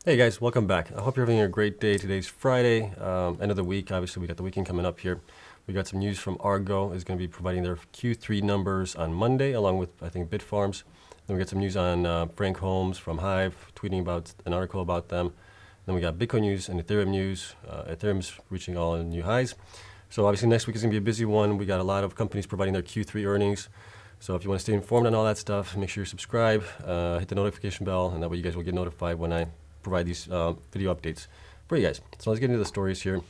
Hey guys, welcome back. I hope you're having a great day. Today's Friday, end of the week. Obviously, we got the weekend coming up here. We got some news from Argo is going to be providing their Q3 numbers on Monday, along with, I think, Bitfarms. Then we got some news on Frank Holmes from Hive tweeting about an article about them. Then we got Bitcoin news and Ethereum news. Ethereum's reaching all new highs. So obviously next week is going to be a busy one. We got a lot of companies providing their Q3 earnings. So if you want to stay informed on all that stuff, make sure you subscribe, hit the notification bell, and that way you guys will get notified when I provide these video updates for you guys. So let's get into the stories here.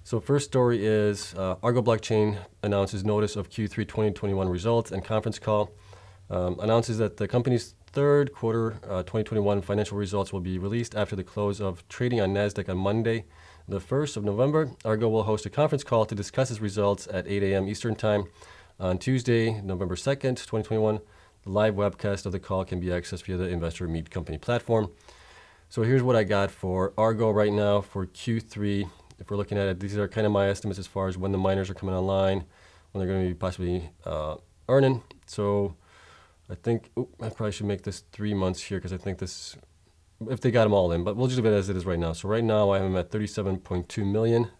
So first story is Argo Blockchain announces notice of Q3 2021 results and conference call. Announces that the company's third quarter 2021 financial results will be released after the close of trading on NASDAQ on Monday, the 1st of November. Argo will host a conference call to discuss its results at 8 a.m. Eastern Time. On Tuesday, November 2nd, 2021, the live webcast of the call can be accessed via the Investor Meet Company platform. So here's what I got for Argo right now for Q3. If we're looking at it, these are kind of my estimates as far as when the miners are coming online, when they're going to be possibly earning. So I think, I probably should make this 3 months here because I think this, if they got them all in, but we'll just leave it as it is right now. So right now I have them at 37.2 million.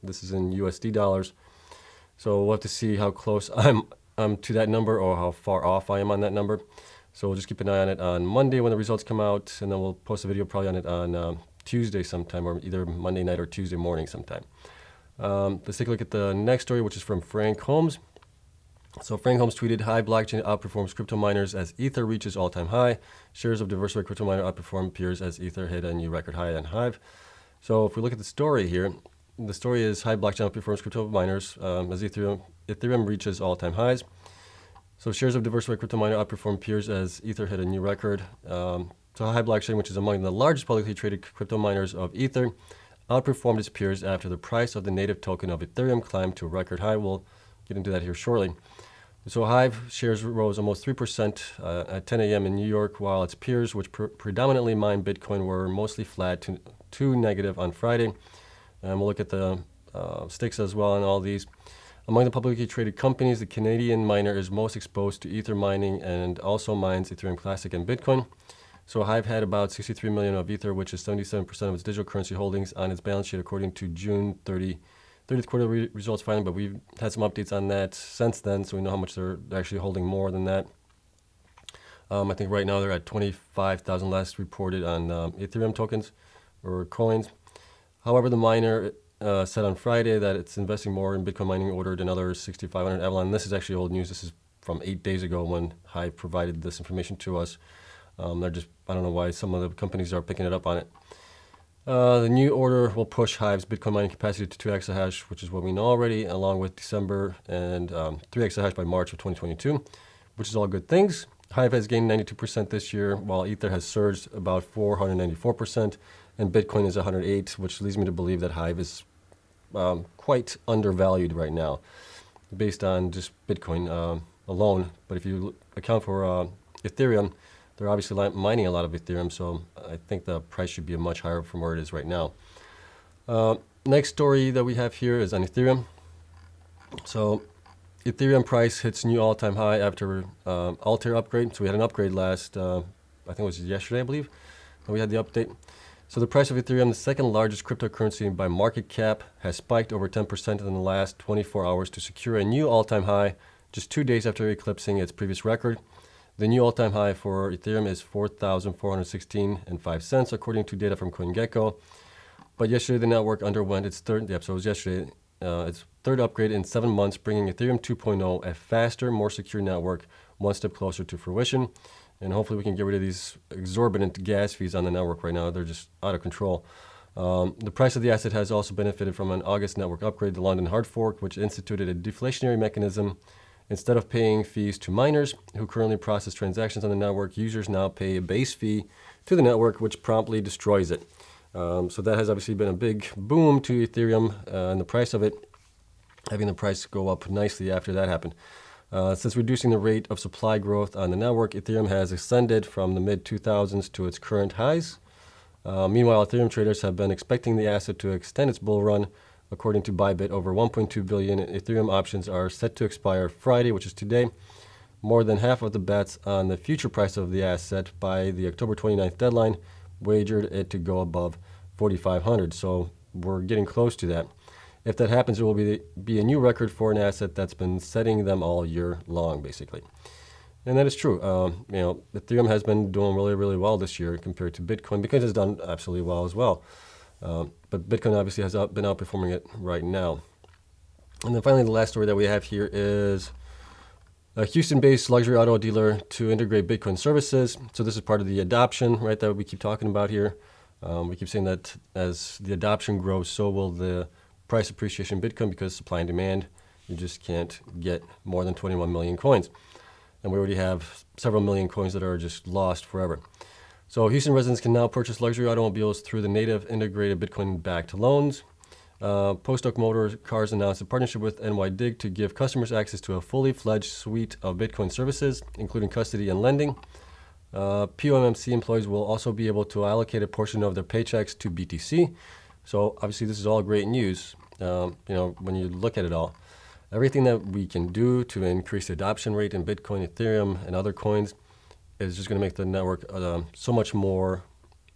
This is in USD dollars. So we'll have to see how close I'm to that number or how far off I am on that number. So we'll just keep an eye on it on Monday when the results come out, and then we'll post a video probably on it on Tuesday sometime, or either Monday night or Tuesday morning sometime. Let's take a look at the next story, which is from Frank Holmes. So Frank Holmes tweeted, Hive Blockchain outperforms crypto miners as Ether reaches all-time high. Shares of diversified crypto miner outperform peers as Ether hit a new record high on Hive. So if we look at the story here, the story is Hive Blockchain outperforms crypto miners as Ethereum reaches all-time highs. So shares of diversified crypto miner outperform peers as Ether hit a new record. So Hive Blockchain, which is among the largest publicly traded crypto miners of Ether, outperformed its peers after the price of the native token of Ethereum climbed to a record high. We'll get into that here shortly. So Hive shares rose almost 3% at 10 a.m. in New York, while its peers, which predominantly mine Bitcoin, were mostly flat to negative on Friday. And we'll look at the stakes as well on all these. Among the publicly traded companies, the Canadian miner is most exposed to Ether mining and also mines Ethereum Classic and Bitcoin. So Hive had about 63 million of Ether, which is 77% of its digital currency holdings on its balance sheet according to June 30th quarter results filing, but we've had some updates on that since then, so we know how much they're actually holding more than that. I think right now they're at 25,000 last reported on Ethereum tokens or coins. However, the miner said on Friday that it's investing more in Bitcoin mining, ordered another 6,500 Avalon. This is actually old news. This is from 8 days ago when Hive provided this information to us. They're just, I don't know why some of the companies are picking it up on it. The new order will push Hive's Bitcoin mining capacity to 2 exahash, which is what we know already, along with December and 3 exahash by March of 2022, which is all good things. Hive has gained 92% this year, while Ether has surged about 494%, and Bitcoin is 108, which leads me to believe that Hive is quite undervalued right now, based on just Bitcoin alone. But if you account for Ethereum, they're obviously mining a lot of Ethereum, so I think the price should be much higher from where it is right now. Next story that we have here is on Ethereum. So Ethereum price hits new all-time high after Altair upgrade. So we had an upgrade last, I think it was yesterday, I believe, and we had the update. So the price of Ethereum, the second largest cryptocurrency by market cap, has spiked over 10% in the last 24 hours to secure a new all-time high just 2 days after eclipsing its previous record. The new all-time high for Ethereum is 4,416.05 cents, according to data from CoinGecko. But yesterday, the network underwent its third upgrade in 7 months, bringing Ethereum 2.0, a faster, more secure network, one step closer to fruition. And hopefully we can get rid of these exorbitant gas fees on the network right now. They're just out of control. The price of the asset has also benefited from an August network upgrade, the London hard fork, which instituted a deflationary mechanism. Instead of paying fees to miners who currently process transactions on the network, users now pay a base fee to the network, which promptly destroys it. So that has obviously been a big boom to Ethereum and the price of it, having the price go up nicely after that happened. Since reducing the rate of supply growth on the network, Ethereum has ascended from the mid-2000s to its current highs. Meanwhile, Ethereum traders have been expecting the asset to extend its bull run. According to Bybit, over 1.2 billion Ethereum options are set to expire Friday, which is today. More than half of the bets on the future price of the asset by the October 29th deadline wagered it to go above 4,500. So we're getting close to that. If that happens, it will be a new record for an asset that's been setting them all year long, basically. And that is true. Ethereum has been doing really, really well this year compared to Bitcoin because it's done absolutely well as well. But Bitcoin obviously has been outperforming it right now. And then finally, the last story that we have here is a Houston-based luxury auto dealer to integrate Bitcoin services. So this is part of the adoption, right, that we keep talking about here. We keep saying that as the adoption grows, so will the price appreciation of Bitcoin because supply and demand. You just can't get more than 21 million coins. And we already have several million coins that are just lost forever. So Houston residents can now purchase luxury automobiles through the native integrated Bitcoin-backed loans. Post Oak Motor Cars announced a partnership with NYDIG to give customers access to a fully fledged suite of Bitcoin services, including custody and lending. POMC employees will also be able to allocate a portion of their paychecks to BTC. So obviously this is all great news. When you look at it all, everything that we can do to increase the adoption rate in Bitcoin, Ethereum, and other coins is just going to make the network so much more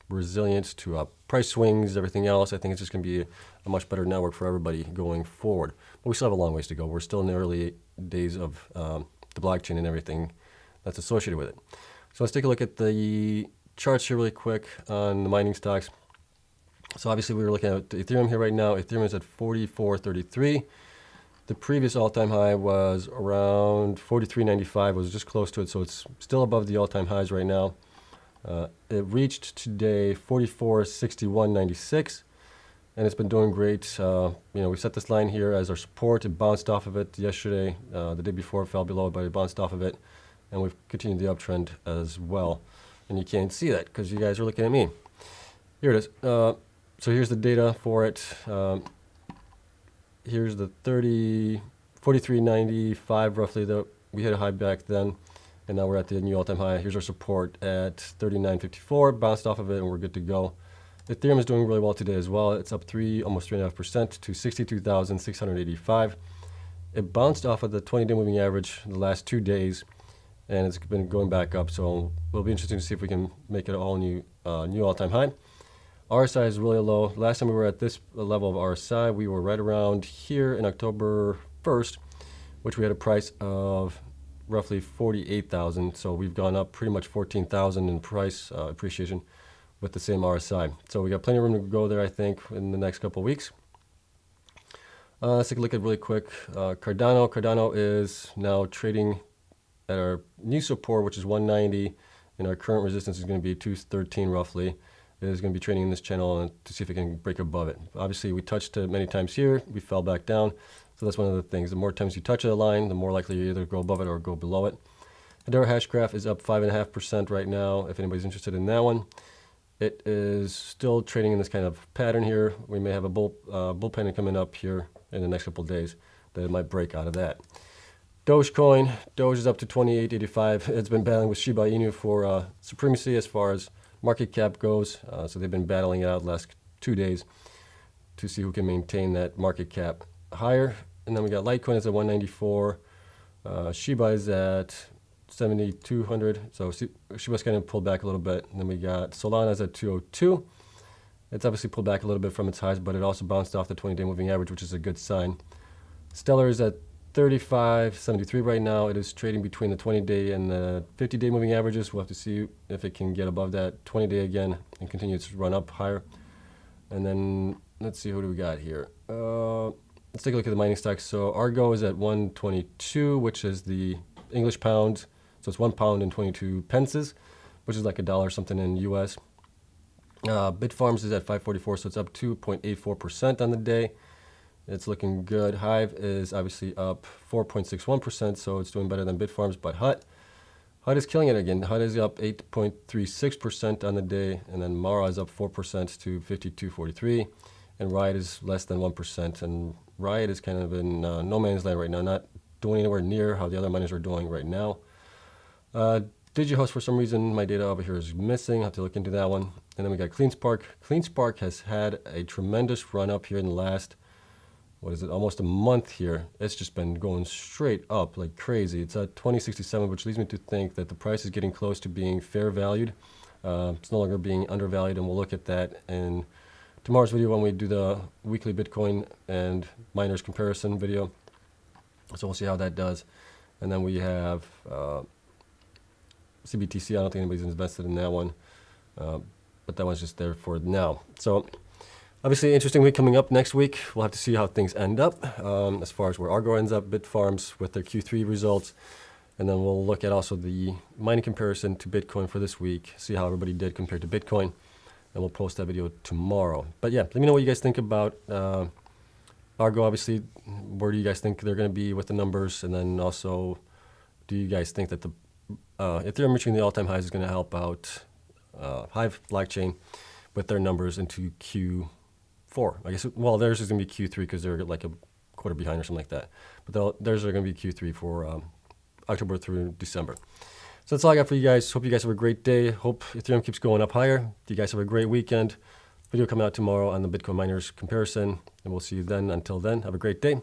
resilient to price swings, everything else. I think it's just going to be a much better network for everybody going forward. But we still have a long ways to go. We're still in the early days of the blockchain and everything that's associated with it. So let's take a look at the charts here really quick on the mining stocks. So obviously we were looking at Ethereum here right now. Ethereum is at 44.33. The previous all-time high was around 43.95. It was just close to it, so it's still above the all-time highs right now. It reached today 44.61.96, and it's been doing great. We set this line here as our support. It bounced off of it yesterday. The day before it fell below it, but it bounced off of it, and we've continued the uptrend as well. And you can't see that because you guys are looking at me. Here it is. So here's the data for it. Here's the 43.95 roughly that we hit a high back then, and now we're at the new all-time high. Here's our support at 39.54, bounced off of it, and we're good to go. Ethereum is doing really well today as well. It's up almost 3.5% to 62,685. It bounced off of the 20-day moving average the last 2 days, and it's been going back up. So it'll be interesting to see if we can make it all new all-time high. RSI is really low. Last time we were at this level of RSI, we were right around here in October 1st, which we had a price of roughly 48,000. So we've gone up pretty much 14,000 in price appreciation with the same RSI. So we got plenty of room to go there, I think, in the next couple of weeks. Let's take a look at really quick. Cardano. Cardano is now trading at our new support, which is 190, and our current resistance is going to be 213 roughly. It is going to be trading in this channel to see if it can break above it. Obviously, we touched it many times here. We fell back down. So that's one of the things. The more times you touch a line, the more likely you either go above it or go below it. Hedera Hashgraph is up 5.5% right now, if anybody's interested in that one. It is still trading in this kind of pattern here. We may have a bull pattern coming up here in the next couple of days that it might break out of that. Dogecoin. Doge is up to 28.85. It's been battling with Shiba Inu for supremacy as far as market cap goes. So they've been battling it out the last 2 days to see who can maintain that market cap higher. And then we got Litecoin is at 194. Shiba is at 7,200. So Shiba's kind of pulled back a little bit. And then we got Solana is at 202. It's obviously pulled back a little bit from its highs, but it also bounced off the 20-day moving average, which is a good sign. Stellar is at 35.73 right now. It is trading between the 20-day and the 50-day moving averages. We'll have to see if it can get above that 20-day again and continue to run up higher. And then let's see, who do we got here? Let's take a look at the mining stocks. So Argo is at 122, which is the English pound. So it's 1 pound and 22 pences, which is like $1 something in US. Bitfarms is at 544, so it's up 2.84% on the day. It's looking good. Hive is obviously up 4.61%, so it's doing better than Bitfarms. But HUT is killing it again. HUT is up 8.36% on the day, and then Mara is up 4% to 52.43, and Riot is less than 1%. And Riot is kind of in no man's land right now, not doing anywhere near how the other miners are doing right now. DigiHost, for some reason, my data over here is missing. I have to look into that one. And then we got CleanSpark. CleanSpark has had a tremendous run up here in the last, almost a month here. It's just been going straight up like crazy. It's at 2067, which leads me to think that the price is getting close to being fair valued. It's no longer being undervalued, and we'll look at that in tomorrow's video when we do the weekly Bitcoin and miners comparison video. So we'll see how that does. And then we have CBTC. I don't think anybody's invested in that one, but that one's just there for now. So obviously, interesting week coming up next week. We'll have to see how things end up as far as where Argo ends up, Bitfarms with their Q3 results. And then we'll look at also the mining comparison to Bitcoin for this week, see how everybody did compared to Bitcoin. And we'll post that video tomorrow. But yeah, let me know what you guys think about Argo. Obviously, where do you guys think they're going to be with the numbers? And then also, do you guys think that the Ethereum reaching the all-time highs is going to help out Hive Blockchain with their numbers into Q4? I guess, well, theirs is going to be Q3 because they're like a quarter behind or something like that. But theirs are going to be Q3 for October through December. So that's all I got for you guys. Hope you guys have a great day. Hope Ethereum keeps going up higher. You guys have a great weekend. Video coming out tomorrow on the Bitcoin miners comparison. And we'll see you then. Until then, have a great day.